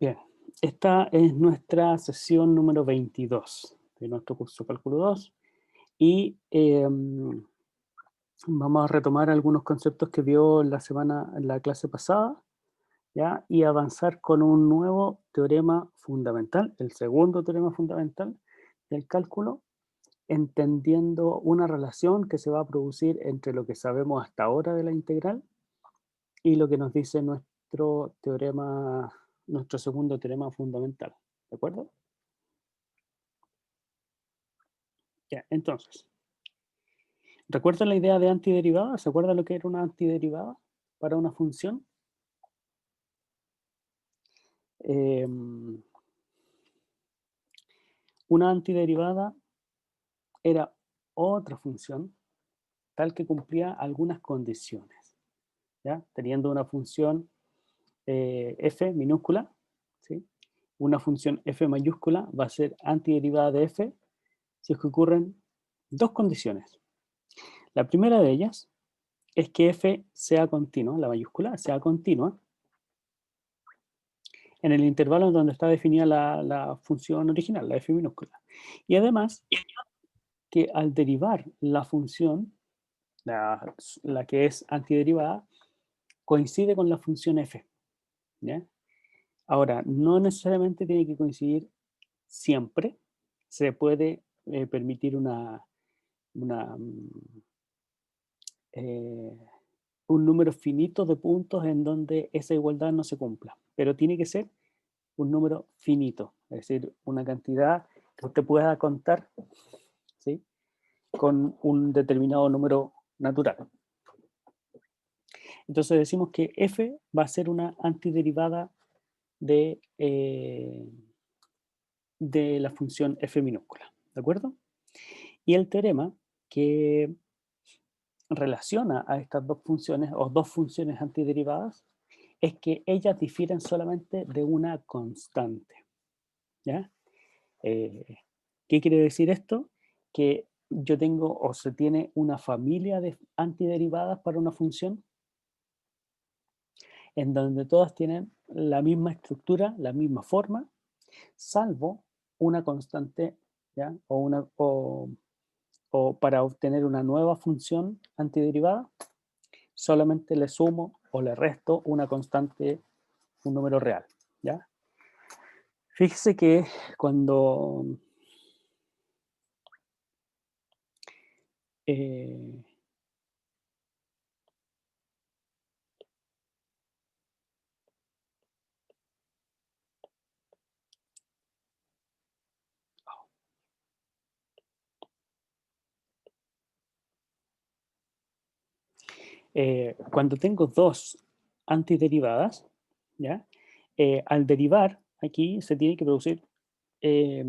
Bien, esta es nuestra sesión número 22 de nuestro curso Cálculo 2 y vamos a retomar algunos conceptos que vio en la clase pasada, ¿ya? Y avanzar con un nuevo teorema fundamental, el segundo teorema fundamental del cálculo, entendiendo una relación que se va a producir entre lo que sabemos hasta ahora de la integral y lo que nos dice nuestro segundo teorema fundamental. ¿De acuerdo? Ya, entonces, ¿recuerdan la idea de antiderivada? ¿Se acuerdan lo que era una antiderivada para una función? Em, una antiderivada era otra función tal que cumplía algunas condiciones, ¿ya? Teniendo una función f minúscula, ¿sí? Una función f mayúscula va a ser antiderivada de f si es que ocurren dos condiciones. La primera de ellas es que f sea continua, la mayúscula sea continua, en el intervalo en donde está definida la función original, la f minúscula. Y además, que al derivar la función, la que es antiderivada, coincide con la función f. ¿Ya? Ahora, no necesariamente tiene que coincidir siempre. Se puede permitir una, eh, un número finito de puntos en donde esa igualdad no se cumpla, pero tiene que ser un número finito, es decir, una cantidad que usted pueda contar, ¿sí? Con un determinado número natural. Entonces decimos que f va a ser una antiderivada de la función f minúscula, ¿de acuerdo? Y el teorema que relaciona a estas dos funciones o dos funciones antiderivadas es que ellas difieren solamente de una constante, ¿ya? Eh, ¿Qué quiere decir esto? Que yo tengo o se tiene una familia de antiderivadas para una función en donde todas tienen la misma estructura, la misma forma, salvo una constante, ¿ya? O para obtener una nueva función antiderivada, solamente le sumo o le resto una constante, un número real, ¿ya? Fíjese que cuando eh, cuando tengo dos antiderivadas, ¿ya? Al derivar, aquí se tiene que producir eh,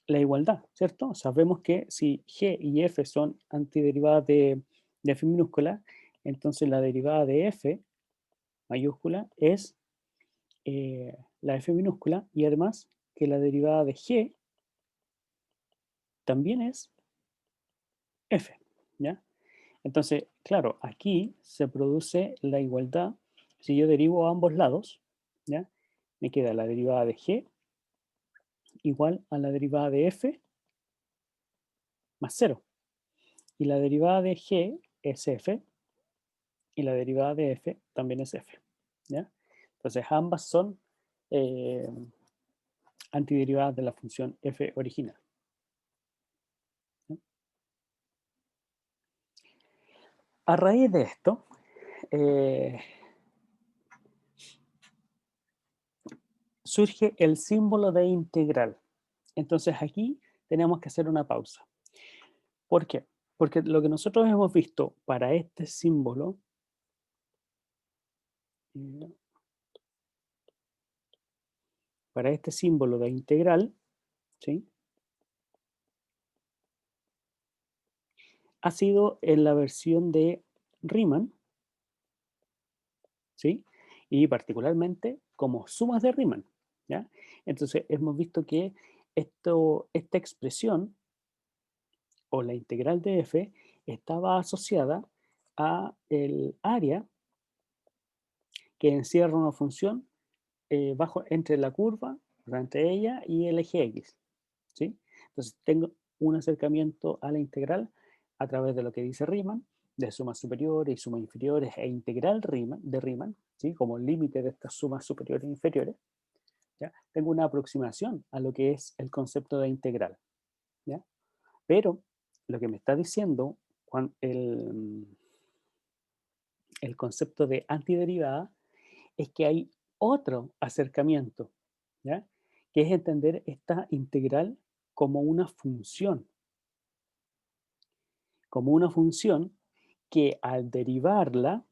la igualdad, ¿cierto? Sabemos que si g y f son antiderivadas de f minúscula, entonces la derivada de f mayúscula es la f minúscula y además que la derivada de g también es f, ¿ya? Entonces, claro, aquí se produce la igualdad. Si yo derivo a ambos lados, ¿ya? Me queda la derivada de g igual a la derivada de f más 0. Y la derivada de g es f y la derivada de f también es f, ¿ya? Entonces, ambas son eh, antiderivadas de la función f original, ¿ya? A raíz de esto, eh, surge el símbolo de integral. Entonces aquí tenemos que hacer una pausa. ¿Por qué? Porque lo que nosotros hemos visto para este símbolo, eh, para este símbolo de integral, ¿sí? Ha sido en la versión de Riemann, ¿sí? Y particularmente como sumas de Riemann, ¿ya? Entonces hemos visto que esta expresión o la integral de f estaba asociada a el área que encierra una función bajo entre la curva, o sea, entre ella y el eje X, ¿sí? Entonces tengo un acercamiento a la integral a través de lo que dice Riemann, de sumas superiores y sumas inferiores e integral de Riemann, ¿sí? Como límite de estas sumas superiores e inferiores, ¿ya? Tengo una aproximación a lo que es el concepto de integral, ¿ya? Pero lo que me está diciendo el concepto de antiderivada es que hay otro acercamiento, ¿ya? Que es entender esta integral como como una función que al derivarla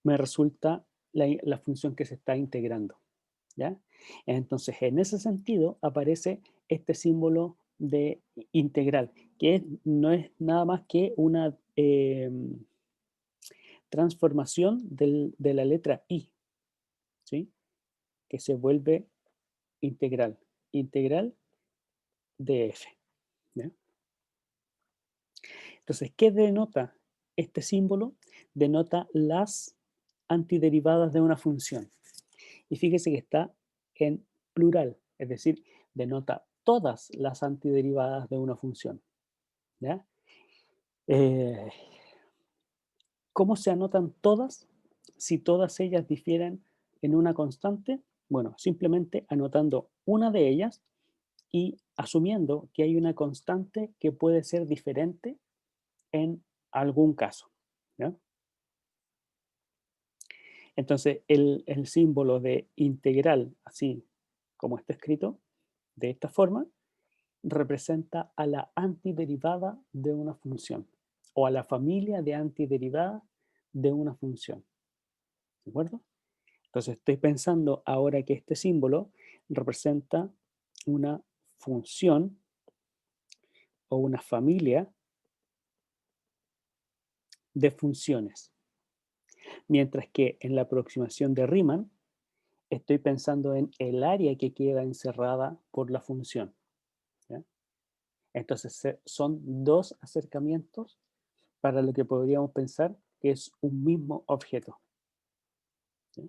me resulta la función que se está integrando, ¿ya? Entonces, en ese sentido aparece este símbolo de integral, que no es nada más que una transformación de la letra I, ¿sí? Que se vuelve integral, integral de f, ¿ya? Entonces, ¿qué denota este símbolo? Denota las antiderivadas de una función. Y fíjese que está en plural, es decir, denota todas las antiderivadas de una función, ¿ya? Eh, ¿Cómo se anotan todas si todas ellas difieren en una constante? Bueno, simplemente anotando una de ellas y asumiendo que hay una constante que puede ser diferente en algún caso, ¿ya? Entonces, el símbolo de integral, así como está escrito, de esta forma, representa a la antiderivada de una función o a la familia de antiderivadas de una función. ¿De acuerdo? Entonces estoy pensando ahora que este símbolo representa una función o una familia de funciones, mientras que en la aproximación de Riemann estoy pensando en el área que queda encerrada por la función, ¿ya? Entonces son dos acercamientos para lo que podríamos pensar que es un mismo objeto, ¿sí?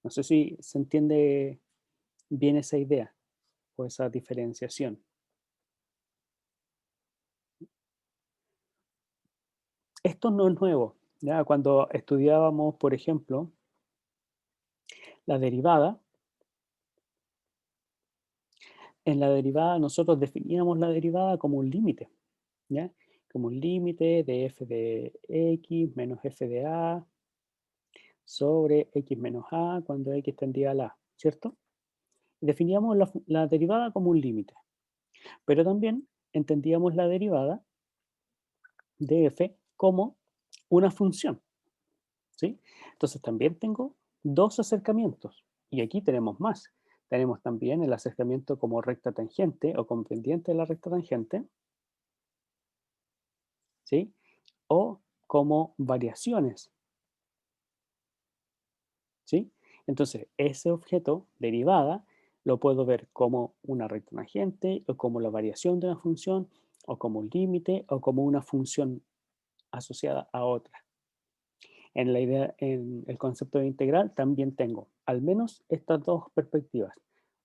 No sé si se entiende bien esa idea o esa diferenciación. Esto no es nuevo, ¿ya? Cuando estudiábamos, por ejemplo, la derivada, en la derivada nosotros definíamos la derivada como un límite, ¿ya? Como un límite de f de x menos f de a sobre x menos a cuando x tendía a la, ¿cierto? Definíamos la derivada como un límite, pero también entendíamos la derivada de f como una función, ¿sí? Entonces también tengo dos acercamientos y aquí tenemos más. Tenemos también el acercamiento como recta tangente o como pendiente de la recta tangente, ¿sí? O como variaciones, ¿sí? Entonces, ese objeto, derivada, lo puedo ver como una recta tangente o como la variación de una función o como un límite o como una función asociada a otra. En la idea, en el concepto de integral también tengo al menos estas dos perspectivas.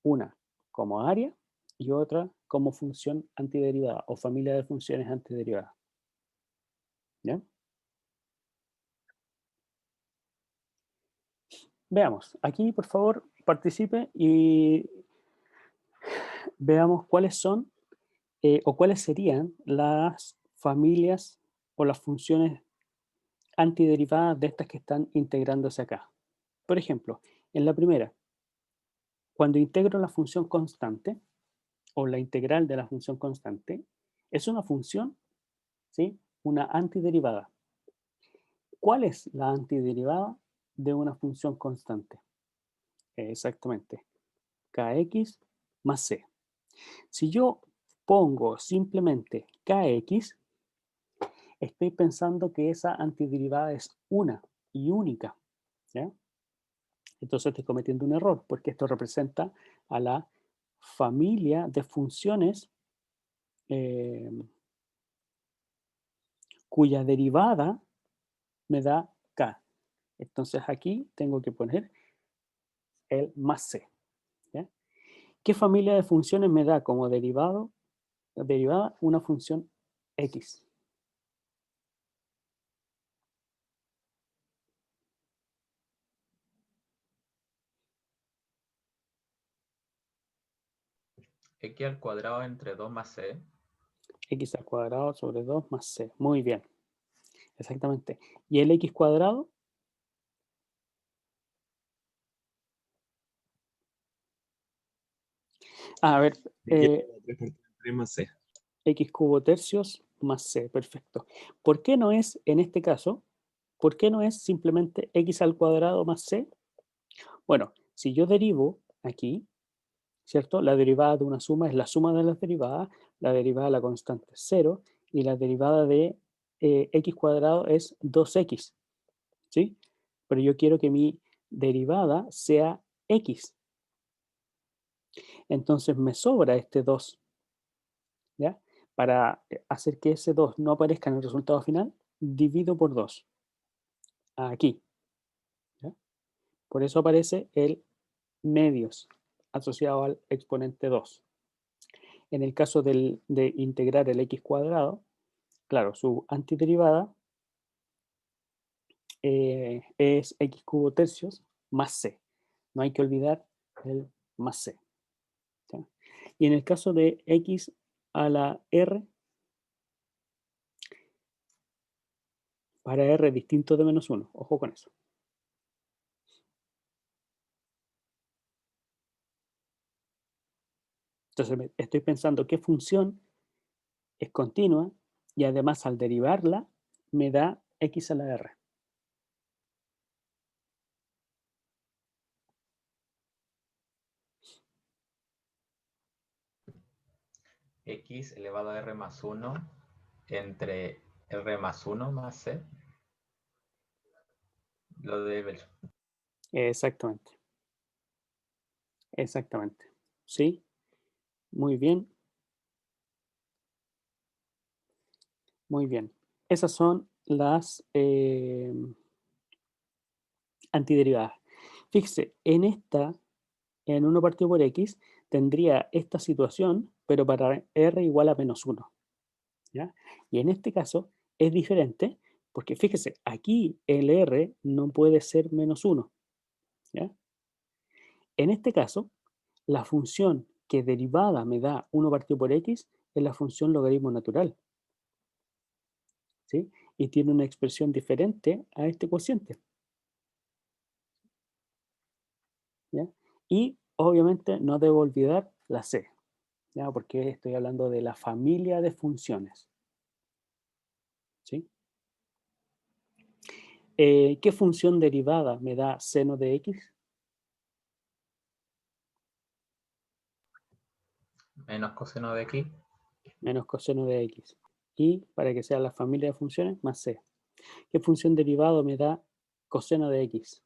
Una como área y otra como función antiderivada o familia de funciones antiderivadas, ¿ya? Veamos, aquí por favor participe y veamos cuáles son o cuáles serían las familias o las funciones antiderivadas de estas que están integrándose acá. Por ejemplo, en la primera, cuando integro la función constante o la integral de la función constante, es una función, ¿sí? Una antiderivada. ¿Cuál es la antiderivada de una función constante? Exactamente, kx más c. Si yo pongo simplemente kx, estoy pensando que esa antiderivada es una y única, ¿ya? Entonces estoy cometiendo un error porque esto representa a la familia de funciones eh, cuya derivada me da k. Entonces aquí tengo que poner el más c. ¿Ya? ¿Qué familia de funciones me da como derivada una función x? X al cuadrado entre 2 más C. X al cuadrado sobre 2 más c. Muy bien, exactamente. ¿Y el x cuadrado? A ver, X elevado a 3 por 3 más C. x cubo tercios más c, perfecto. ¿Por qué no es, en este caso, por qué no es simplemente x al cuadrado más c? Bueno, si yo derivo aquí, ¿cierto? La derivada de una suma es la suma de las derivadas, la derivada de la constante es 0 y la derivada de x cuadrado es 2x, ¿sí? Pero yo quiero que mi derivada sea x. Entonces me sobra este 2, ¿ya? Para hacer que ese 2 no aparezca en el resultado final, divido por 2, aquí, ¿ya? Por eso aparece el medios asociado al exponente 2. En el caso de integrar el x cuadrado, claro, su antiderivada es x cubo tercios más c. No hay que olvidar el más c. ¿Ya? Y en el caso de x a la r, para r distinto de menos 1, ojo con eso. Entonces estoy pensando qué función es continua y además al derivarla me da x a la r. X elevado a R más 1 entre R más 1 más C. Lo de Bell. Exactamente. Exactamente. ¿Sí? Muy bien. Muy bien. Esas son las antiderivadas. Fíjese, en 1 partido por x, tendría esta situación, pero para r igual a menos 1. ¿Ya? Y en este caso es diferente, porque fíjese, aquí el r no puede ser menos 1. ¿Ya? En este caso, la función que derivada me da 1 partido por x es la función logaritmo natural. ¿Sí? Y tiene una expresión diferente a este cociente. ¿Ya? Y obviamente no debo olvidar la c, ¿ya? Porque estoy hablando de la familia de funciones. ¿Sí? ¿Qué función derivada me da seno de x? Menos coseno de X. Menos coseno de x. Y para que sea la familia de funciones, más c. ¿Qué función derivada me da coseno de x?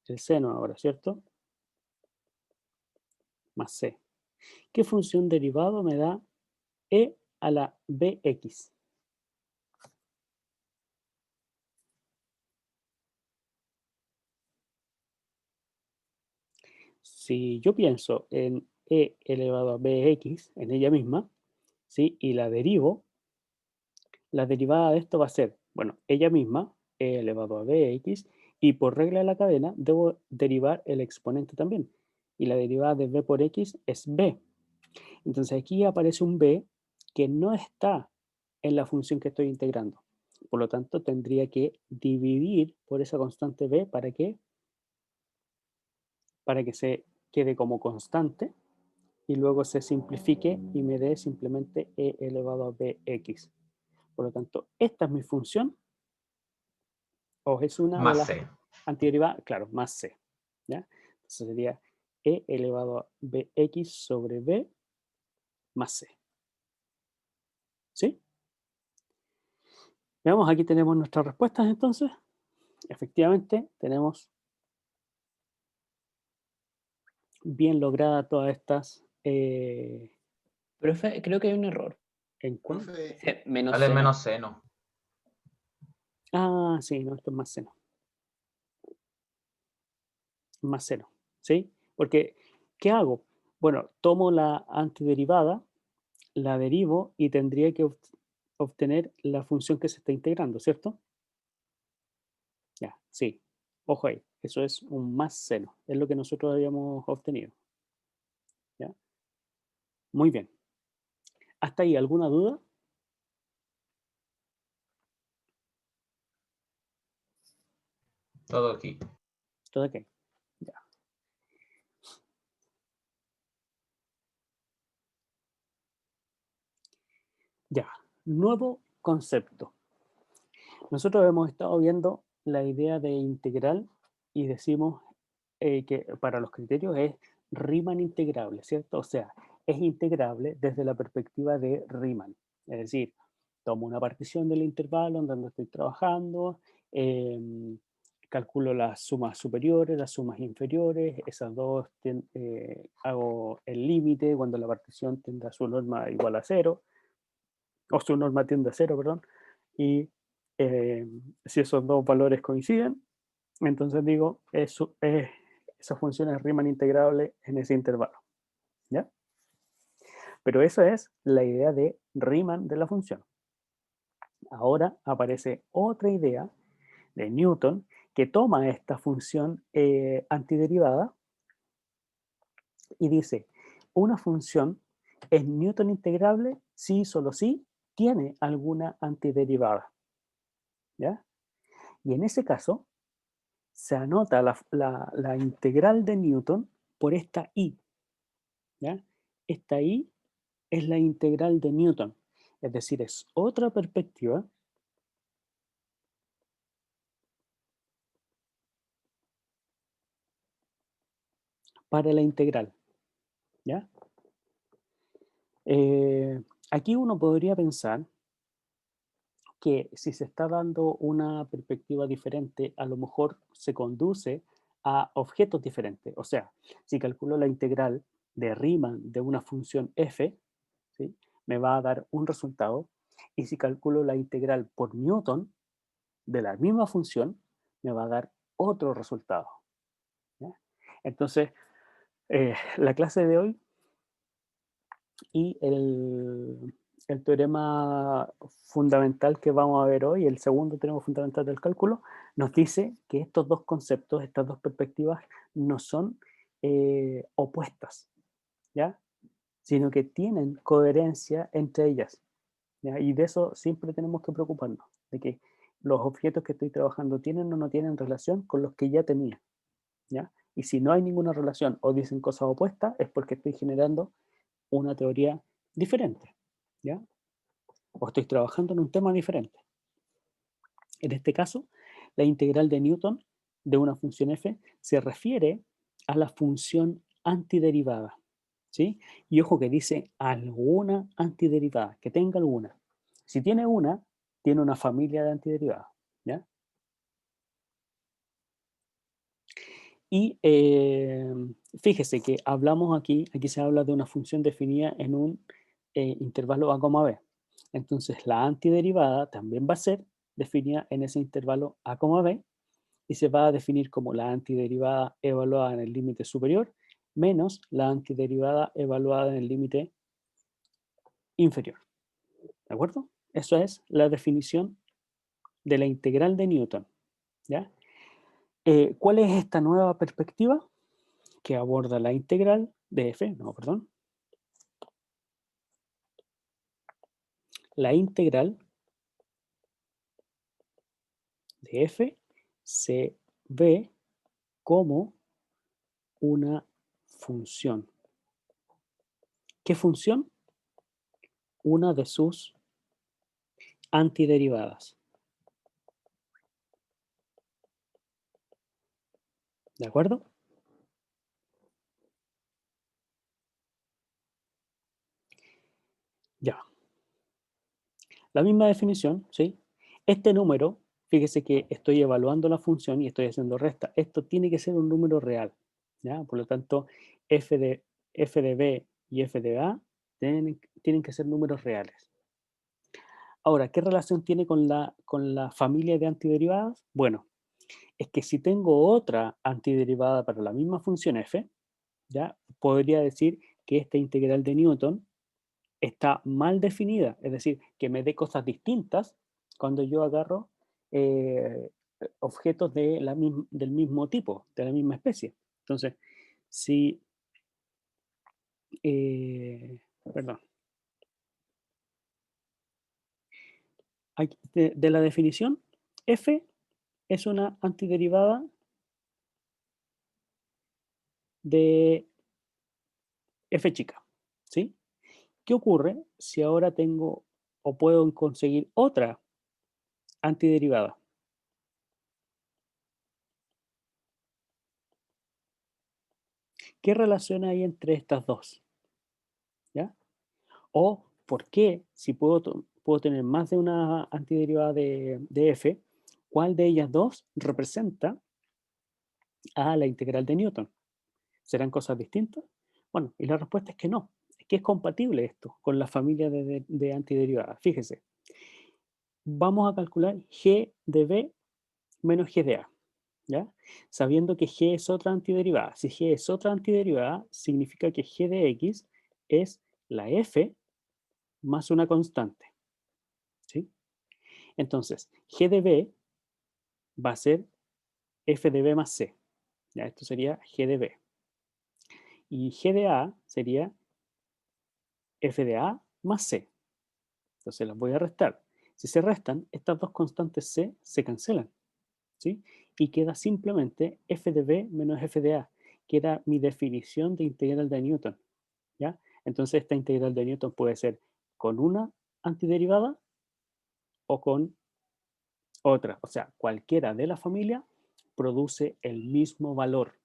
El seno ahora, ¿cierto? Más c. ¿Qué función derivada me da e a la bx? Si yo pienso en e elevado a bx, en ella misma, ¿sí? Y la derivo, la derivada de esto va a ser, bueno, ella misma, e elevado a bx, y por regla de la cadena debo derivar el exponente también. Y la derivada de b por x es b. Entonces aquí aparece un b que no está en la función que estoy integrando. Por lo tanto, tendría que dividir por esa constante b para que se quede como constante y luego se simplifique y me dé simplemente e elevado a bx. Por lo tanto, esta es mi función, o es una de Más las C. antiderivadas, claro, más c. ¿Ya? Entonces sería e elevado a bx sobre b más c. ¿Sí? Veamos, aquí tenemos nuestras respuestas entonces. Efectivamente, tenemos bien lograda todas estas Profe, creo que hay un error. encuentros. Dice menos Vale seno. menos seno. Ah, sí, no, esto es más seno. más 0, ¿sí? Porque, ¿qué hago? Bueno, tomo la antiderivada, la derivo y tendría que obtener la función que se está integrando, ¿cierto? Ya, sí. Ojo ahí, eso es un más 0, es lo que nosotros habíamos obtenido. ¿Ya? Muy bien. ¿Hasta ahí alguna duda? Todo aquí. ¿Todo ok? Ya. Ya. Nuevo concepto. Nosotros hemos estado viendo la idea de integral y decimos que para los criterios es Riemann integrable, ¿cierto? O sea, es integrable desde la perspectiva de Riemann. Es decir, tomo una partición del intervalo en donde estoy trabajando, calculo las sumas superiores, las sumas inferiores, esas dos hago el límite cuando la partición tendrá su norma igual a 0, o su norma tiende a 0, perdón, y si esos dos valores coinciden, entonces digo, esa función es Riemann integrable en ese intervalo. ¿Ya? Pero esa es la idea de Riemann de la función. Ahora aparece otra idea de Newton que toma esta función antiderivada y dice, una función es Newton integrable si y solo si tiene alguna antiderivada. ¿Ya? Y en ese caso, se anota la integral de Newton por esta i. ¿Ya? Esta i es la integral de Newton. Es decir, es otra perspectiva para la integral. ¿Ya? Aquí uno podría pensar que si se está dando una perspectiva diferente, a lo mejor se conduce a objetos diferentes. O sea, si calculo la integral de Riemann de una función f, ¿sí?, me va a dar un resultado, y si calculo la integral por Newton de la misma función, me va a dar otro resultado. ¿Ya? Entonces, la clase de hoy y el teorema fundamental que vamos a ver hoy, el segundo teorema fundamental del cálculo, nos dice que estos dos conceptos, estas dos perspectivas, no son opuestas, ¿ya? Sino que tienen coherencia entre ellas. ¿Ya? Y de eso siempre tenemos que preocuparnos, de que los objetos que estoy trabajando tienen o no tienen relación con los que ya tenía. ¿Ya? Y si no hay ninguna relación o dicen cosas opuestas, es porque estoy generando una teoría diferente. ¿Ya? O estoy trabajando en un tema diferente. En este caso, la integral de Newton de una función f se refiere a la función antiderivada. ¿Sí? Y ojo que dice alguna antiderivada, que tenga alguna. Si tiene una, tiene una familia de antiderivadas. ¿Ya? Y fíjese que hablamos aquí se habla de una función definida en un intervalo a, b. Entonces la antiderivada también va a ser definida en ese intervalo a, b, y se va a definir como la antiderivada evaluada en el límite superior menos la antiderivada evaluada en el límite inferior. ¿De acuerdo? Eso es la definición de la integral de Newton. ¿Ya? ¿Cuál es esta nueva perspectiva? Que aborda la integral de f, no, perdón. La integral de f se ve como una función. ¿Qué función? Una de sus antiderivadas. ¿De acuerdo? Ya. La misma definición, ¿sí? Este número, fíjese que estoy evaluando la función y estoy haciendo resta. Esto tiene que ser un número real, ¿ya? Por lo tanto, f de b y f de a tienen que ser números reales. Ahora, ¿qué relación tiene con la familia de antiderivadas? Bueno, es que si tengo otra antiderivada para la misma función f, ¿ya? Podría decir que esta integral de Newton está mal definida, es decir, que me dé cosas distintas cuando yo agarro objetos del mismo tipo, de la misma especie. Entonces, si, perdón, de la definición, f es una antiderivada de f chica, ¿sí? ¿Qué ocurre si ahora tengo o puedo conseguir otra antiderivada? ¿Qué relación hay entre estas dos? ¿Ya? O por qué, si puedo tener más de una antiderivada de f, ¿cuál de ellas dos representa a la integral de Newton? ¿Serán cosas distintas? Bueno, y la respuesta es que no. Es que es compatible esto con la familia de antiderivadas. Fíjese, vamos a calcular g de b menos g de a, ¿ya? Sabiendo que g es otra antiderivada. Si g es otra antiderivada, significa que g de x es la f más una constante, ¿sí? Entonces, g de b va a ser f de b más c, ¿ya? Esto sería g de b. Y g de a sería f de a más c. Entonces las voy a restar. Si se restan, estas dos constantes c se cancelan, ¿sí? Y queda simplemente f de b menos f de a, que era mi definición de integral de Newton, ¿ya? Entonces esta integral de Newton puede ser con una antiderivada o con otra. O sea, cualquiera de la familia produce el mismo valor.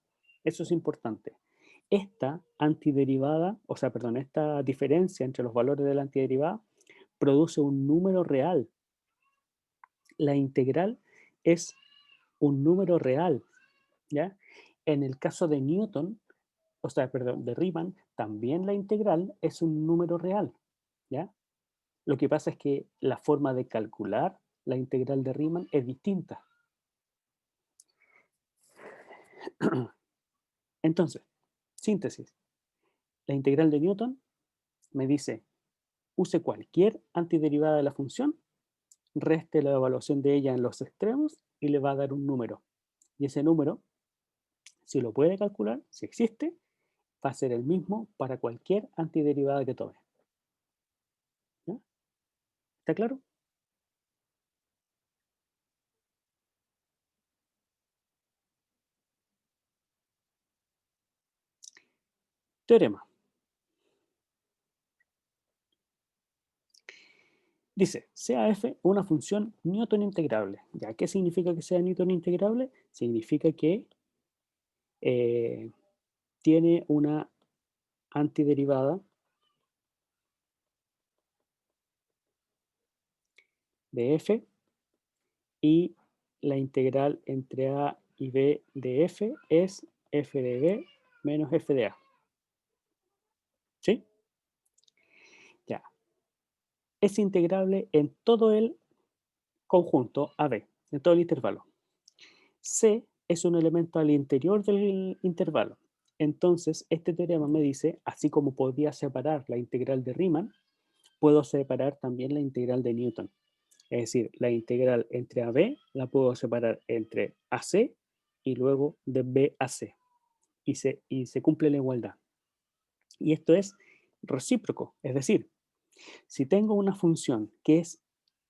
Eso es importante. Esta antiderivada, o sea, perdón, esta diferencia entre los valores de la antiderivada produce un número real. La integral es un número real, ¿ya? En el caso de Newton, o sea, perdón, de Riemann, también la integral es un número real, ¿ya? Lo que pasa es que la forma de calcular la integral de Riemann es distinta. Entonces, síntesis. La integral de Newton me dice, use cualquier antiderivada de la función, reste la evaluación de ella en los extremos y le va a dar un número. Y ese número, si lo puede calcular, si existe, va a ser el mismo para cualquier antiderivada que tome. ¿Ya? ¿Está claro? Teorema. Dice, sea f una función Newton integrable. ¿Ya? ¿Qué significa que sea Newton integrable? Significa que tiene una antiderivada de f y la integral entre a y b de f es f de b menos f de a. ¿Sí? Ya. Es integrable en todo el conjunto AB, en todo el intervalo. C es un elemento al interior del intervalo. Entonces, este teorema me dice, así como podía separar la integral de Riemann, puedo separar también la integral de Newton. Es decir, la integral entre AB la puedo separar entre AC y luego de B a C. Y se cumple la igualdad. Y esto es recíproco. Es decir, si tengo una función que es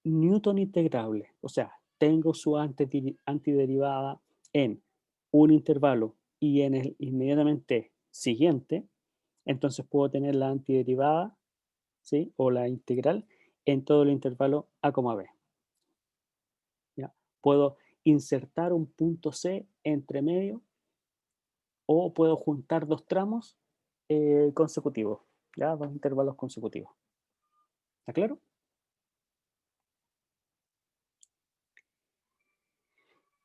Newton integrable, o sea, tengo su antiderivada en un intervalo y en el inmediatamente siguiente, entonces puedo tener la antiderivada, ¿sí? O la integral en todo el intervalo a, b. ¿Ya? Puedo insertar un punto C entre medio o puedo juntar dos tramos consecutivos, ¿ya? Dos intervalos consecutivos. ¿Está claro?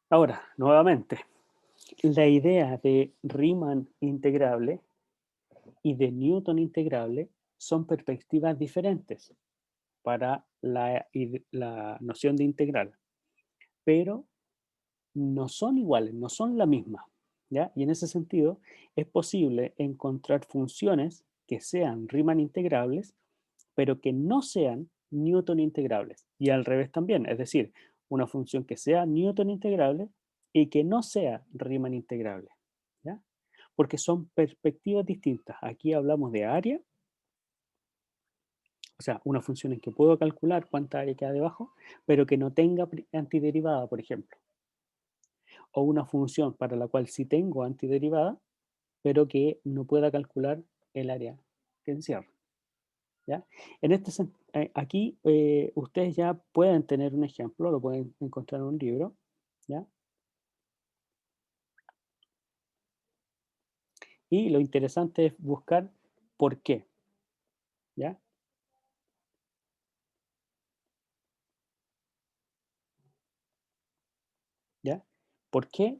Ahora, nuevamente, la idea de Riemann integrable y de Newton integrable son perspectivas diferentes para la noción de integral, pero no son iguales, no son la misma, ¿ya? Y en ese sentido es posible encontrar funciones que sean Riemann integrables, pero que no sean Newton integrables. Y al revés también, es decir, una función que sea Newton integrable y que no sea Riemann integrable, ¿ya? Porque son perspectivas distintas. Aquí hablamos de área, o sea, una función en que puedo calcular cuánta área queda debajo, pero que no tenga antiderivada, por ejemplo. O una función para la cual sí tengo antiderivada, pero que no pueda calcular el área que encierra, ¿ya? En este, aquí ustedes ya pueden tener un ejemplo, lo pueden encontrar en un libro, ¿ya? Y lo interesante es buscar por qué, ¿ya? ¿Ya? ¿Por qué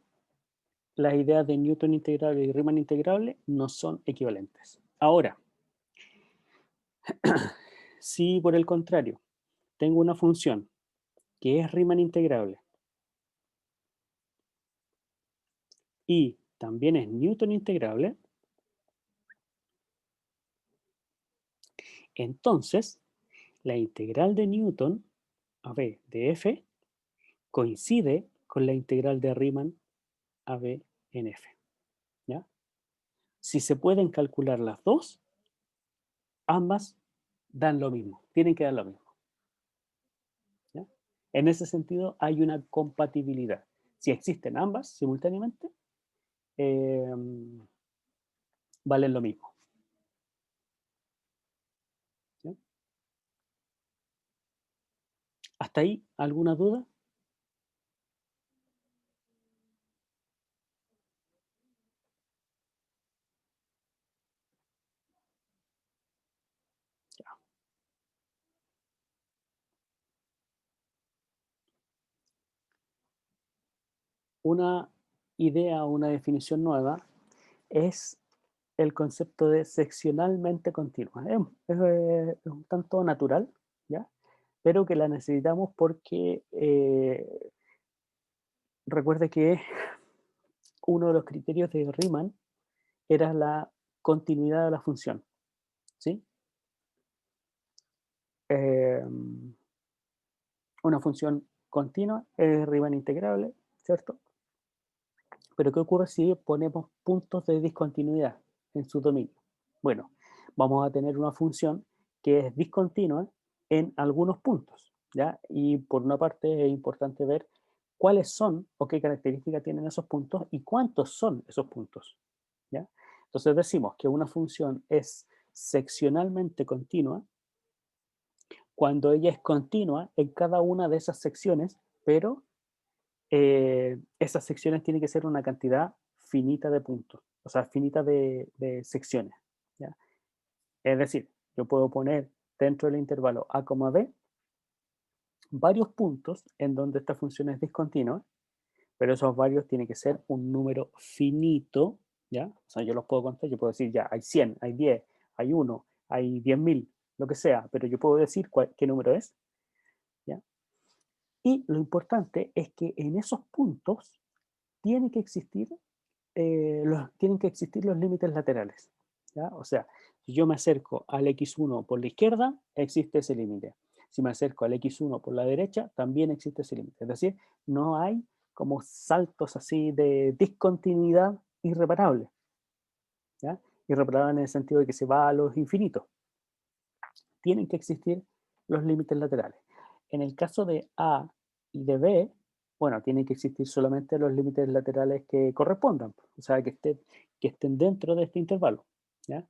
las ideas de Newton integrable y Riemann integrable no son equivalentes? Ahora, si por el contrario tengo una función que es Riemann integrable y también es Newton integrable, entonces la integral de Newton, a b de f, coincide con la integral de Riemann a b en f, ¿ya? Si se pueden calcular las dos, ambas dan lo mismo, tienen que dar lo mismo, ¿ya? En ese sentido hay una compatibilidad. Si existen ambas simultáneamente, eh, valen lo mismo, ¿ya? ¿Hasta ahí alguna duda? Una idea o una definición nueva es el concepto de seccionalmente continua. Es un tanto natural, ¿ya? Pero que la necesitamos porque recuerde que uno de los criterios de Riemann era la continuidad de la función, ¿sí? Eh, una función continua es Riemann integrable, ¿cierto? Pero ¿qué ocurre si ponemos puntos de discontinuidad en su dominio? Bueno, vamos a tener una función que es discontinua en algunos puntos, ¿ya? Y por una parte es importante ver cuáles son o qué características tienen esos puntos y cuántos son esos puntos, ¿ya? Entonces decimos que una función es seccionalmente continua cuando ella es continua en cada una de esas secciones, pero esas secciones tienen que ser una cantidad finita de puntos, o sea, finita de secciones, ¿ya? Es decir, yo puedo poner dentro del intervalo a, b varios puntos en donde esta función es discontinua, pero esos varios tienen que ser un número finito, ¿ya? O sea, yo los puedo contar, yo puedo decir, ya, hay 100, hay 10, hay 1, hay 10.000, lo que sea, pero yo puedo decir qué número es, ¿ya? Y lo importante es que en esos puntos tiene que existir, tienen que existir los límites laterales, ¿ya? O sea, si yo me acerco al x1 por la izquierda, existe ese límite. Si me acerco al x1 por la derecha, también existe ese límite. Es decir, no hay como saltos así de discontinuidad irreparable, ¿ya? Irreparable en el sentido de que se va a los infinitos. Tienen que existir los límites laterales. En el caso de A y de B, bueno, tienen que existir solamente los límites laterales que correspondan, o sea, que estén dentro de este intervalo, ¿ya?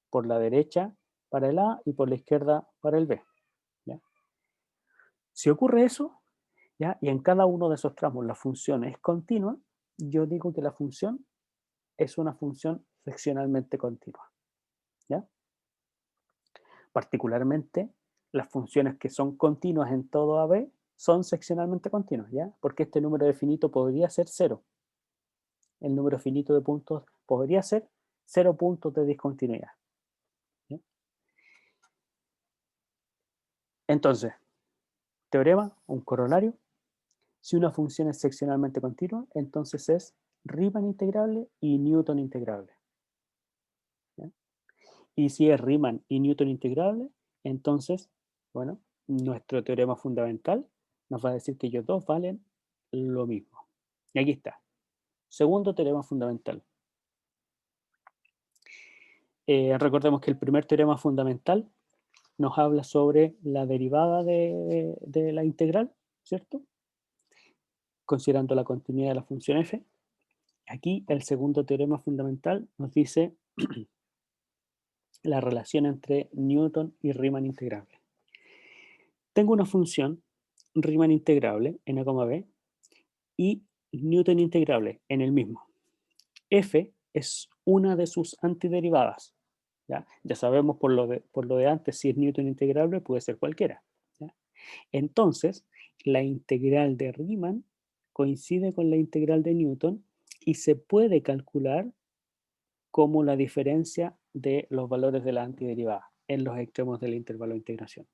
Por la derecha para el A y por la izquierda para el B, ¿ya? Si ocurre eso, ¿ya? Y en cada uno de esos tramos la función es continua, yo digo que la función es una función seccionalmente continua, ¿ya? Particularmente, las funciones que son continuas en todo AB son seccionalmente continuas, ¿ya? Porque este número de finito podría ser 0. El número finito de puntos podría ser 0 puntos de discontinuidad, ¿ya? Entonces, teorema, un corolario, Si una función es seccionalmente continua, entonces es Riemann integrable y Newton integrable. ¿Ya? Y si es Riemann y Newton integrable, entonces, bueno, nuestro teorema fundamental nos va a decir que ellos dos valen lo mismo. Y aquí está. Segundo teorema fundamental. Recordemos que el primer teorema fundamental nos habla sobre la derivada de la integral, ¿cierto? Considerando la continuidad de la función f. Aquí el segundo teorema fundamental nos dice la relación entre Newton y Riemann integrable. Tengo una función Riemann integrable en A, B y Newton integrable en el mismo. F es una de sus antiderivadas. Ya sabemos por lo de antes, si es Newton integrable puede ser cualquiera. ¿Ya? Entonces, la integral de Riemann coincide con la integral de Newton y se puede calcular como la diferencia de los valores de la antiderivada en los extremos del intervalo de integración.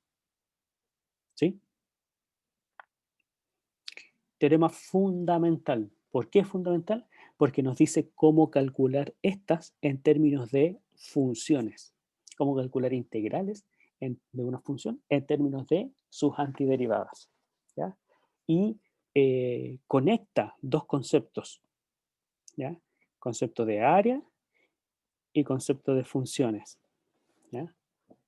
¿Sí? Teorema fundamental. ¿Por qué es fundamental? Porque nos dice cómo calcular estas en términos de funciones. Cómo calcular integrales de una función en términos de sus antiderivadas. ¿Ya? Y conecta dos conceptos. ¿Ya? Concepto de área y concepto de funciones. ¿Ya?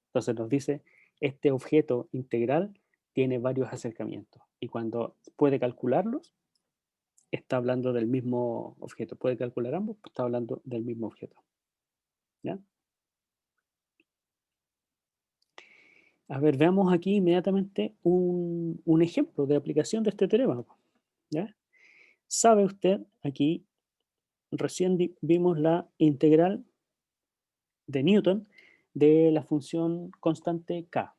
Entonces nos dice, este objeto integral tiene varios acercamientos. Y cuando puede calcularlos, está hablando del mismo objeto. Puede calcular ambos, pues está hablando del mismo objeto. ¿Ya? A ver, veamos aquí inmediatamente un ejemplo de aplicación de este teorema. ¿Ya? ¿Sabe usted aquí, recién vimos la integral de Newton de la función constante k?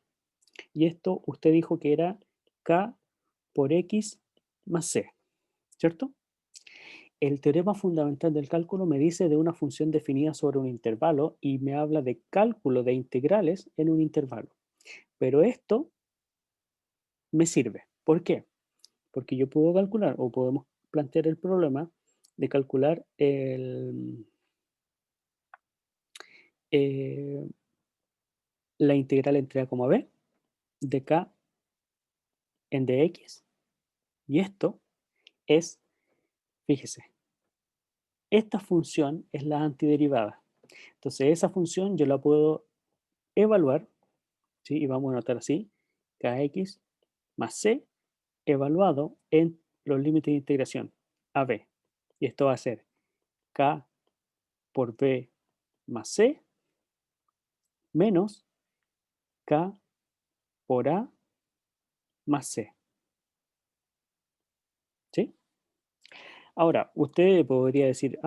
Y esto usted dijo que era k por x más c, ¿cierto? El teorema fundamental del cálculo me dice de una función definida sobre un intervalo y me habla de cálculo de integrales en un intervalo. Pero esto me sirve. ¿Por qué? Porque yo puedo calcular o podemos plantear el problema de calcular la integral entre a, b de k en dx. Y esto es, fíjese, esta función es la antiderivada. Entonces esa función yo la puedo evaluar, ¿sí? Y vamos a anotar así, kx más c evaluado en los límites de integración a b. Y esto va a ser k por b más c menos k por a más c. ¿Sí? Ahora, usted podría decir,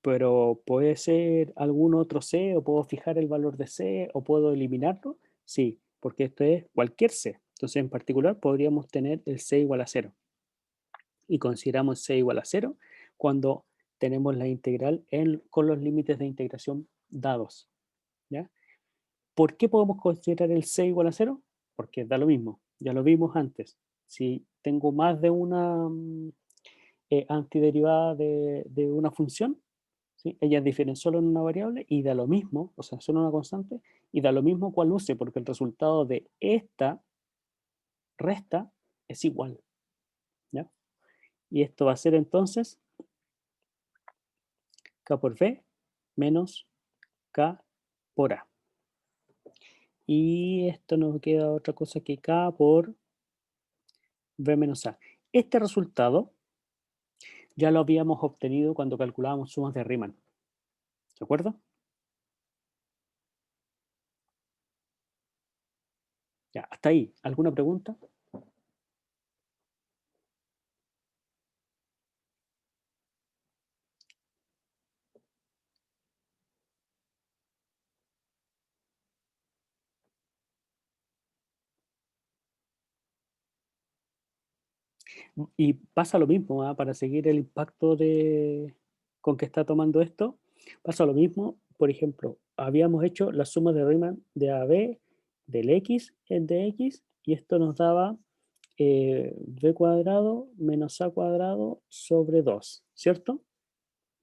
pero puede ser algún otro c, o puedo fijar el valor de c, o puedo eliminarlo. Sí, porque esto es cualquier c. Entonces, en particular, podríamos tener el c igual a 0. Y consideramos c igual a 0 cuando tenemos la integral con los límites de integración dados. ¿Ya? ¿Por qué podemos considerar el c igual a 0? Porque da lo mismo, ya lo vimos antes. Si tengo más de una antiderivada de una función, ¿sí? Ellas difieren solo en una variable y da lo mismo, o sea, solo una constante, y da lo mismo cuál use, porque el resultado de esta resta es igual. ¿Ya? Y esto va a ser entonces k por b menos k por a. Y esto nos queda otra cosa que k por b menos a. Este resultado ya lo habíamos obtenido cuando calculábamos sumas de Riemann. ¿De acuerdo? Ya, hasta ahí. ¿Alguna pregunta? Y pasa lo mismo, ¿ah? Para seguir el impacto con que está tomando esto, pasa lo mismo. Por ejemplo, habíamos hecho la suma de Riemann de AB del X en dx y esto nos daba b cuadrado menos a cuadrado sobre 2, ¿cierto?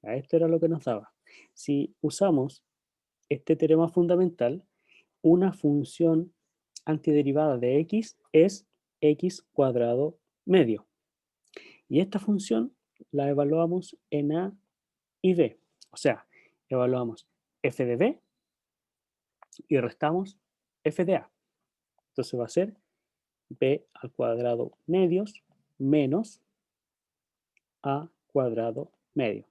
Esto era lo que nos daba. Si usamos este teorema fundamental, una función antiderivada de x es x cuadrado medio. Y esta función la evaluamos en a y b. O sea, evaluamos f de b y restamos f de a. Entonces va a ser b al cuadrado medios menos a cuadrado medio.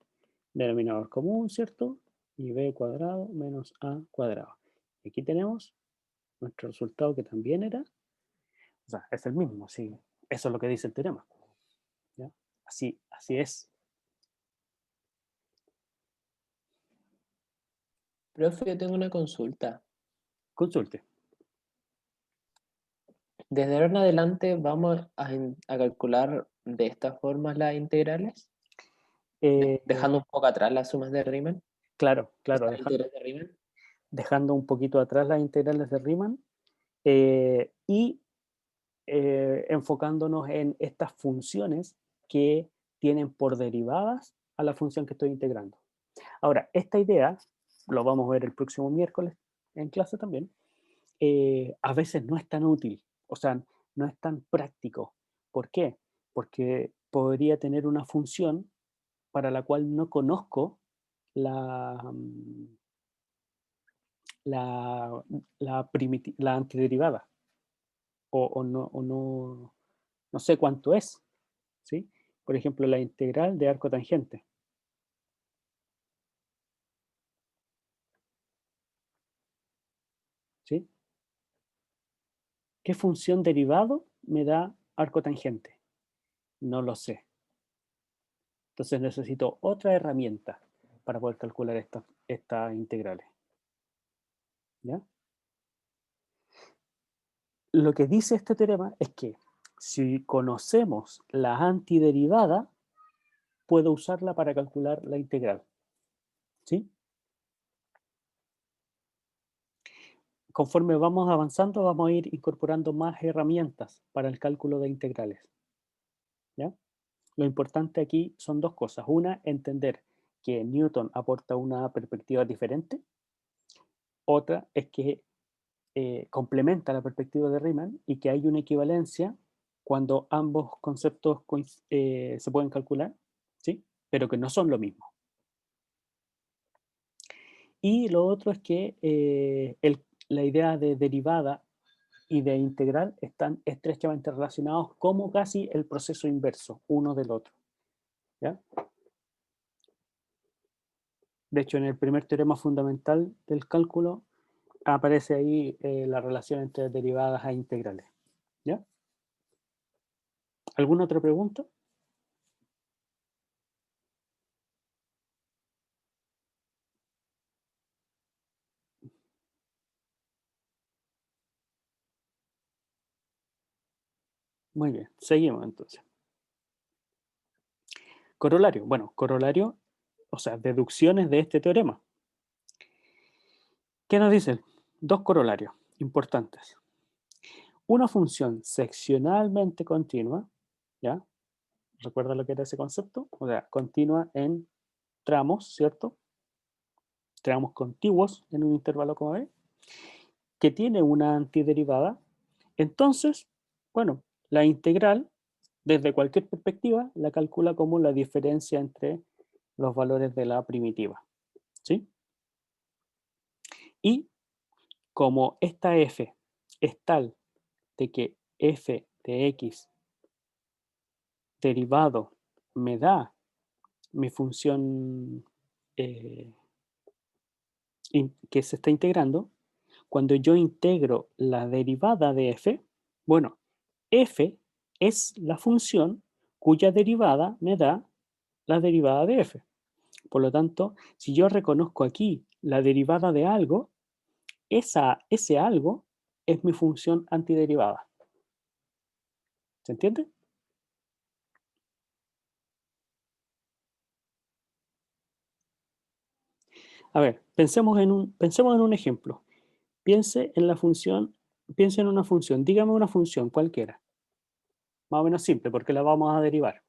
Denominador común, ¿cierto? Y b cuadrado menos a cuadrado. Y aquí tenemos nuestro resultado que también era, o sea, es el mismo, sí. Eso es lo que dice el teorema. ¿Ya? Así es. Profe, yo tengo una consulta. Consulte. Desde ahora en adelante vamos a calcular de esta forma las integrales, dejando un poco atrás las sumas de Riemann, Claro, las deja- integrales de Riemann. dejando un poquito atrás las integrales de Riemann y enfocándonos en estas funciones que tienen por derivadas a la función que estoy integrando. Ahora, esta idea, lo vamos a ver el próximo miércoles en clase también, a veces no es tan útil, o sea, no es tan práctico. ¿Por qué? Porque podría tener una función para la cual no conozco la, la antiderivada o no sé cuánto es, ¿sí? Por ejemplo, la integral de arco tangente. ¿Sí? ¿Qué función derivado me da arco tangente? No lo sé. Entonces necesito otra herramienta para poder calcular estas integrales. ¿Ya? Lo que dice este teorema es que si conocemos la antiderivada, puedo usarla para calcular la integral. ¿Sí? Conforme vamos avanzando, vamos a ir incorporando más herramientas para el cálculo de integrales. ¿Ya? Lo importante aquí son dos cosas. Una, entender que Newton aporta una perspectiva diferente. Otra es que complementa la perspectiva de Riemann y que hay una equivalencia cuando ambos conceptos se pueden calcular, ¿sí? Pero que no son lo mismo. Y lo otro es que la idea de derivada y de integral están estrechamente relacionados como casi el proceso inverso uno del otro. ¿Ya? De hecho, en el primer teorema fundamental del cálculo aparece ahí la relación entre derivadas e integrales. ¿Ya? ¿Alguna otra pregunta? Muy bien, seguimos entonces. Corolario. Bueno, corolario, o sea, deducciones de este teorema. ¿Qué nos dicen? Dos corolarios importantes. Una función seccionalmente continua, ¿ya? ¿Recuerda lo que era ese concepto? O sea, continua en tramos, ¿cierto? Tramos contiguos en un intervalo como B, que tiene una antiderivada. Entonces, bueno, la integral, desde cualquier perspectiva, la calcula como la diferencia entre los valores de la primitiva, ¿sí? Y como esta f es tal de que f de x derivado me da mi función que se está integrando, cuando yo integro la derivada de f, bueno, f es la función cuya derivada me da la derivada de f. Por lo tanto, si yo reconozco aquí la derivada de algo, ese algo es mi función antiderivada. ¿Se entiende? A ver, pensemos en un ejemplo. Piense en una función, dígame una función cualquiera. más o menos simple, porque la vamos a derivar.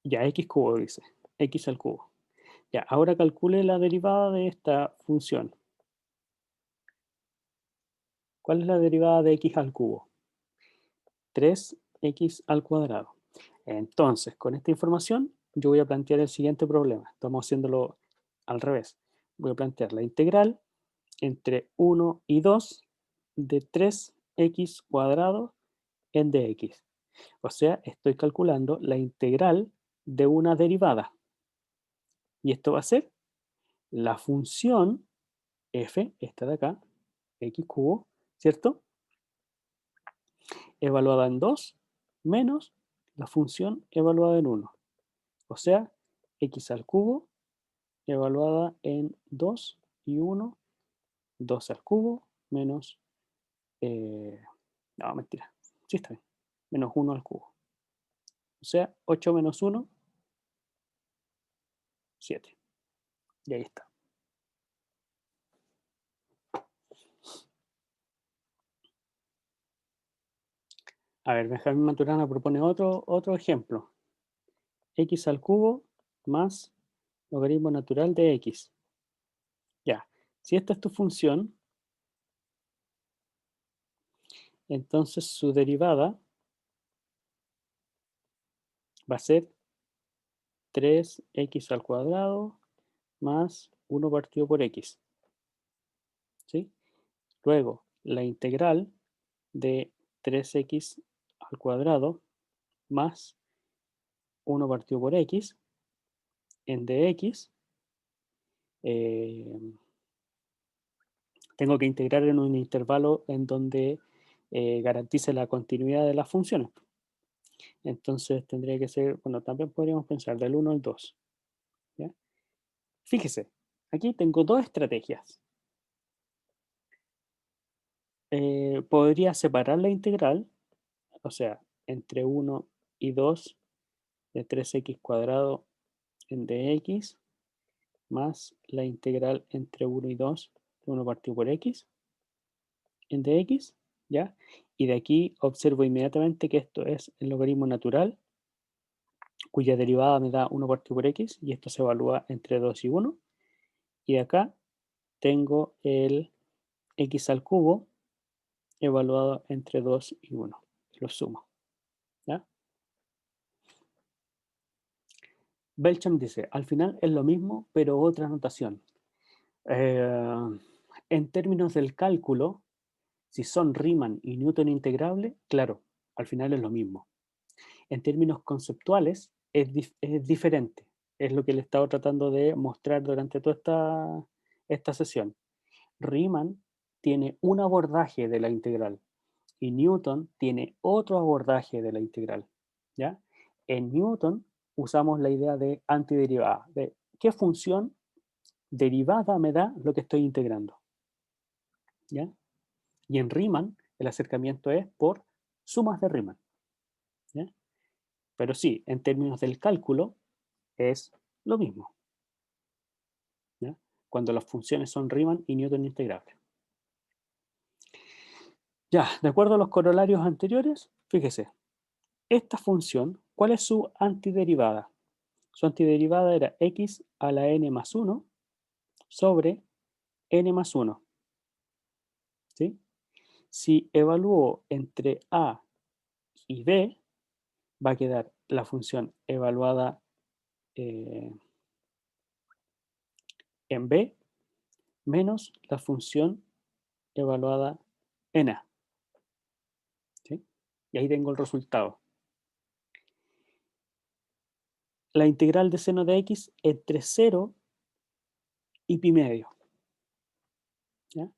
Ya, x cubo dice, x al cubo. Ya, ahora calcule la derivada de esta función. ¿Cuál es la derivada de x al cubo? 3x al cuadrado. Entonces, con esta información, yo voy a plantear el siguiente problema. Estamos haciéndolo al revés. Voy a plantear la integral entre 1 y 2 de 3x cuadrado en dx. O sea, estoy calculando la integral de una derivada. Y esto va a ser la función f, esta de acá, x cubo, ¿cierto? Evaluada en 2 menos la función evaluada en 1. O sea, x al cubo evaluada en 2 y 1, 2 al cubo menos, no, mentira, sí está bien, menos 1 al cubo. O sea, 8 menos 1, 7. Y ahí está. A ver, Benjamín Maturana propone otro ejemplo. X al cubo más logaritmo natural de x. Ya, si esta es tu función, entonces su derivada va a ser 3x al cuadrado más 1 partido por x. ¿Sí? Luego, la integral de 3x al cuadrado más 1 partido por x en dx. Tengo que integrar en un intervalo en donde garantice la continuidad de las funciones. Entonces tendría que ser, bueno, también podríamos pensar del 1 al 2. ¿Ya? Fíjese, aquí tengo dos estrategias. Podría separar la integral, o sea, entre 1 y 2 de 3x cuadrado en dx más la integral entre 1 y 2 de 1 partido por x en dx, ¿ya? Y de aquí observo inmediatamente que esto es el logaritmo natural, cuya derivada me da 1 partido por x, y esto se evalúa entre 2 y 1. Y de acá tengo el x al cubo evaluado entre 2 y 1. Lo sumo, ¿ya? Belcham dice, al final es lo mismo, pero otra notación. En términos del cálculo, si son Riemann y Newton integrable, claro, al final es lo mismo. En términos conceptuales, es diferente. Es lo que le he estado tratando de mostrar durante toda esta sesión. Riemann tiene un abordaje de la integral y Newton tiene otro abordaje de la integral. ¿Ya? En Newton usamos la idea de antiderivada, de qué función derivada me da lo que estoy integrando. ¿Ya? Y en Riemann el acercamiento es por sumas de Riemann. ¿Ya? Pero sí, en términos del cálculo es lo mismo. ¿Ya? Cuando las funciones son Riemann y Newton integrables. Ya, de acuerdo a los corolarios anteriores, fíjese, esta función, ¿cuál es su antiderivada? Su antiderivada era x a la n más 1 sobre n más 1. ¿Sí? Si evalúo entre a y b, va a quedar la función evaluada en b menos la función evaluada en a. ¿Sí? Y ahí tengo el resultado. La integral de seno de x entre 0 y pi medio. ¿Ya?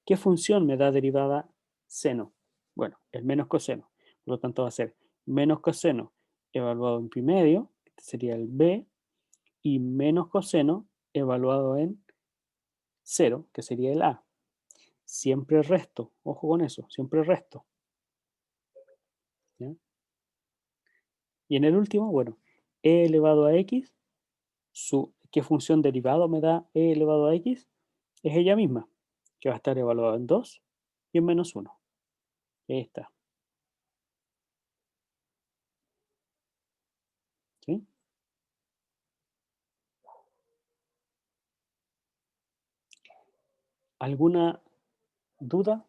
¿Qué función me da derivada seno? Bueno, el menos coseno. Por lo tanto va a ser menos coseno evaluado en pi medio, este sería el b, y menos coseno evaluado en 0, que sería el a. Siempre resto, ojo con eso, siempre resto. ¿Ya? Y en el último, bueno, e elevado a x, ¿qué función derivado me da e elevado a x? Es ella misma, que va a estar evaluada en 2 y en menos 1. Ahí está. ¿Sí? ¿Alguna duda?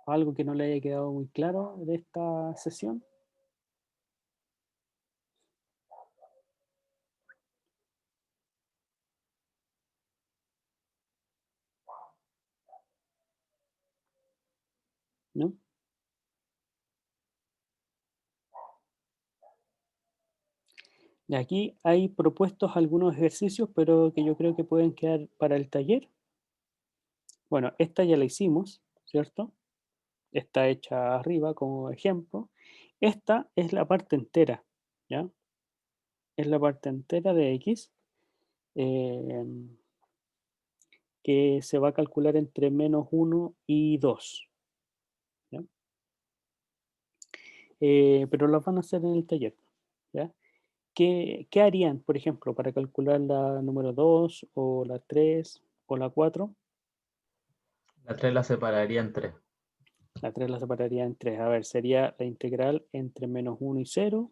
¿Algo que no le haya quedado muy claro de esta sesión? ¿No? Y aquí hay propuestos algunos ejercicios, pero que yo creo que pueden quedar para el taller. Bueno, esta ya la hicimos, ¿cierto? Está hecha arriba como ejemplo. Esta es la parte entera, ¿ya? Es la parte entera de X eh, que se va a calcular entre menos 1 y 2, ¿ya? Pero las van a hacer en el taller, ¿ya? ¿Qué harían, por ejemplo, para calcular la número 2 o la 3 o la 4? La 3 la separaría en 3. La 3 la separaría en 3. A ver, sería la integral entre menos 1 y 0,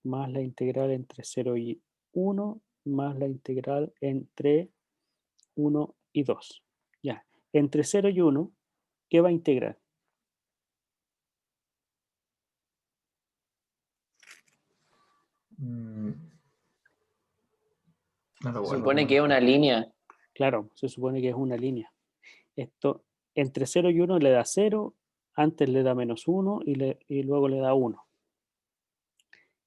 más la integral entre 0 y 1, más la integral entre 1 y 2. Ya, entre 0 y 1, ¿qué va a integrar? No Se recuerdo supone cómo que es una línea. Claro, se supone que es una línea. Esto, entre 0 y 1 le da 0, antes le da menos 1 y luego le da 1.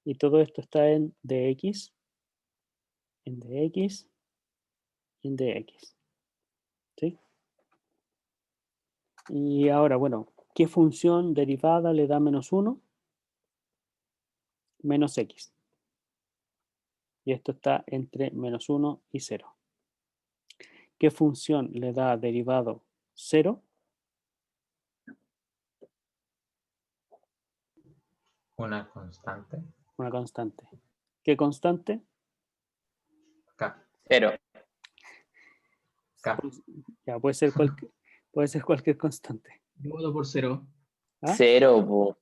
Y todo esto está en dx, en dx y en dx. ¿Sí? Y ahora, bueno, ¿qué función derivada le da menos 1? Menos x. Y esto está entre menos 1 y 0. ¿Qué función le da derivado 0? una constante. Una constante. ¿Qué constante? K. 0. K. Pues, ya puede ser cualquier constante. Yo voto por 0. ¿Ah? 0, po.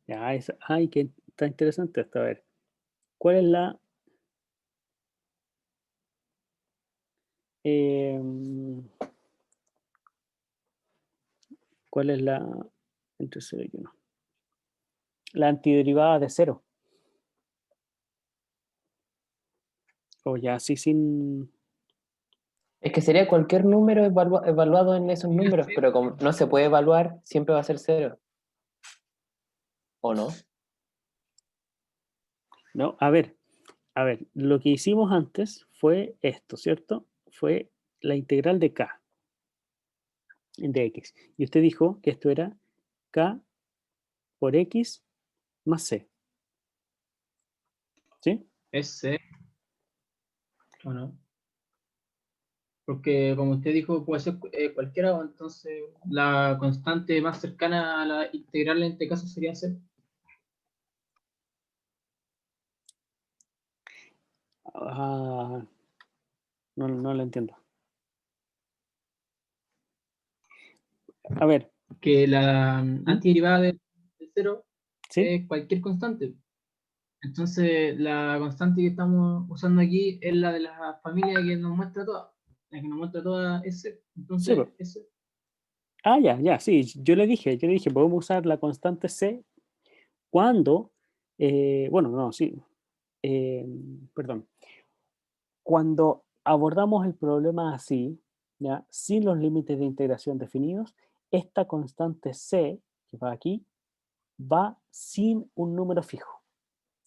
Ya, ay, que está interesante esto. A ver, ¿cuál es la ¿cuál es la entre 0 y 1? La antiderivada de 0. O ya así sin... Es que sería cualquier número evaluado en esos números, pero como no se puede evaluar, siempre va a ser 0. ¿O no? No, a ver, lo que hicimos antes fue esto, ¿cierto? Fue la integral de k, de x. Y usted dijo que esto era k por x más c. ¿Sí? Es C o no. Porque como usted dijo, puede ser cualquiera, entonces la constante más cercana a la integral en este caso sería C. Ah, no lo entiendo. A ver, Que la antiderivada de 0 ¿sí? es cualquier constante. Entonces la constante que estamos usando aquí es la de la familia que nos muestra toda. La que nos muestra toda es C. Sí, Entonces, po. S. Ah, ya, sí. Yo le dije, podemos usar la constante c cuando, bueno, no, sí, eh, perdón, cuando abordamos el problema así, ¿ya? Sin los límites de integración definidos, esta constante c, que va aquí, va sin un número fijo,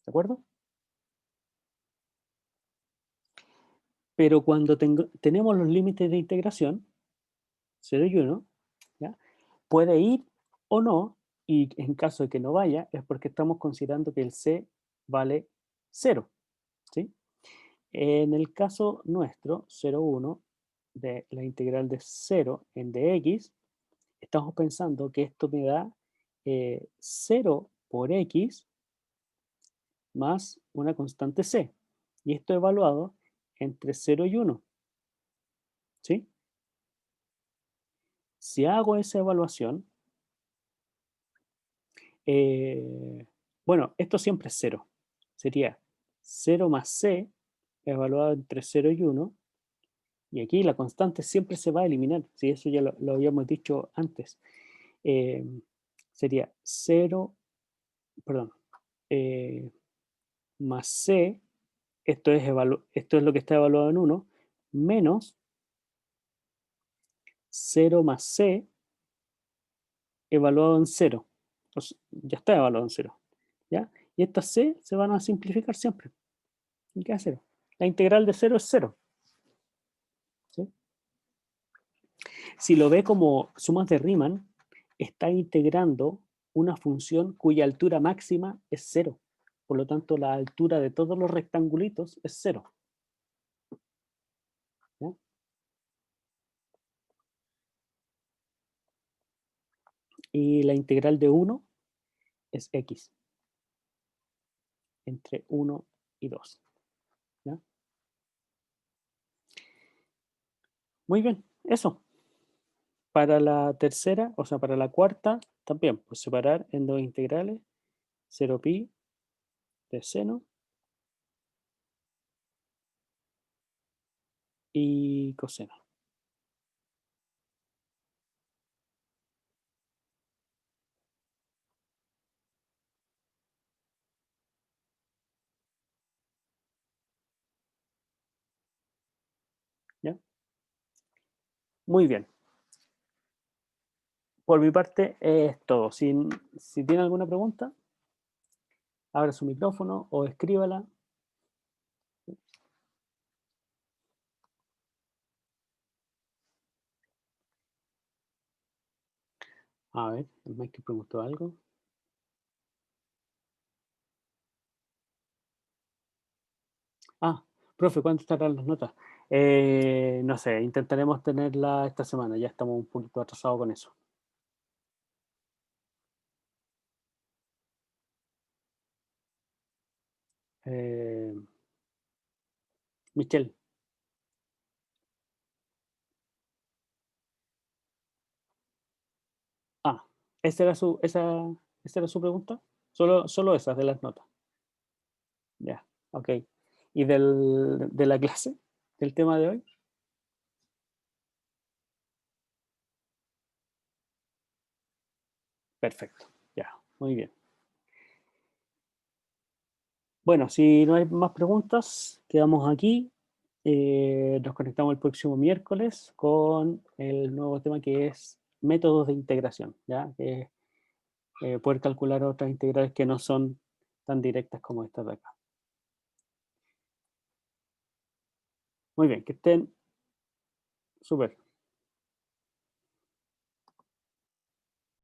¿de acuerdo? Pero cuando tenemos los límites de integración, 0 y 1, ¿ya? Puede ir o no, y en caso de que no vaya, es porque estamos considerando que el c vale 0, ¿sí? En el caso nuestro, 0,1, de la integral de 0 en dx, estamos pensando que esto me da 0 por x más una constante c. Y esto evaluado entre 0 y 1. ¿sí? Si hago esa evaluación, bueno, esto siempre es 0. Sería 0 más c evaluado entre 0 y 1. Y aquí la constante siempre se va a eliminar. Si eso ya lo habíamos dicho antes. Sería 0, perdón, más c, esto es lo que está evaluado en 1, menos 0 más c evaluado en 0. Ya está evaluado en 0. ¿Ya? Y estas c se van a simplificar siempre. ¿Y qué es 0? La integral de 0 es 0. ¿Sí? Si lo ve como sumas de Riemann, está integrando una función cuya altura máxima es 0. Por lo tanto, la altura de todos los rectangulitos es 0. ¿Ya? Y la integral de 1 es x. Entre 1 y 2. ¿Ya? Muy bien, eso. Para la tercera, o sea, para la cuarta, también, pues separar en dos integrales, 0 pi de seno y coseno. ¿Ya? Muy bien. Por mi parte es todo. Si tiene alguna pregunta, abra su micrófono o escríbala. A ver, el Mike preguntó algo. Ah, profe, ¿cuánto estarán las notas? No sé, intentaremos tenerla esta semana. Ya estamos un poquito atrasados con eso. Michelle. Ah, ¿esa era su pregunta? Solo esas de las notas. Ya, ok. ¿Y de la clase? ¿Del tema de hoy? Perfecto, ya, muy bien. Bueno, si no hay más preguntas, quedamos aquí. Nos conectamos el próximo miércoles con el nuevo tema que es métodos de integración, ¿ya? Que es poder calcular otras integrales que no son tan directas como estas de acá. Muy bien, que estén súper.